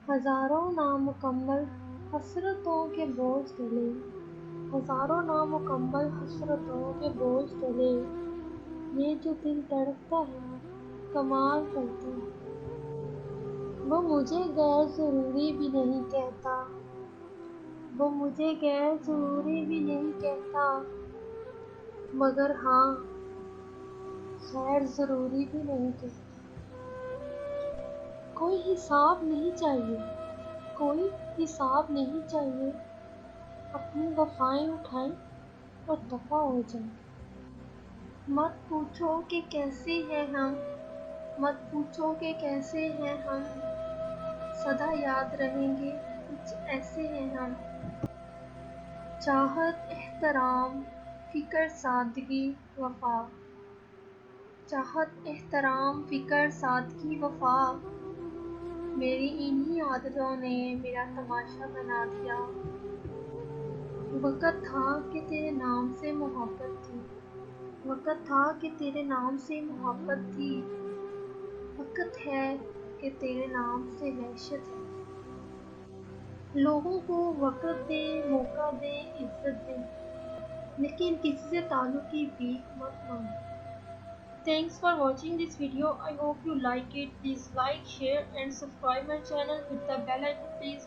ہزاروں نامکمل حسرتوں کے بوجھ ڈلے، ہزاروں نامکمل حسرتوں کے بوجھ ڈلے، یہ جو دل دھڑکتا ہے کمال کرتا ہے۔ وہ مجھے غیر ضروری بھی نہیں کہتا، وہ مجھے غیر ضروری بھی نہیں کہتا، مگر ہاں غیر ضروری بھی نہیں کہتا۔ کوئی حساب نہیں چاہیے، کوئی حساب نہیں چاہیے، اپنی وفائیں اٹھائیں اور دفع ہو جائیں۔ مت پوچھو کہ کیسے ہیں ہم، مت پوچھو کہ کیسے ہیں ہم، سدا یاد رہیں گے کچھ ایسے ہیں ہم۔ چاہت، احترام، فکر، سادگی، وفا، چاہت، احترام، فکر، سادگی، وفا، میری انہی عادتوں نے میرا تماشا بنا دیا۔ وقت تھا کہ تیرے نام سے محبت تھی، وقت تھا کہ تیرے نام سے محبت تھی، وقت ہے کہ تیرے نام سے وحشت ہے۔ لوگوں کو وقت دے، موقع دے، عزت دے، لیکن کسی سے تعلق کی بھیک مت مانگ۔ Thanks for watching this video. I hope you like it. Please like, share and subscribe my channel. Hit the bell icon please.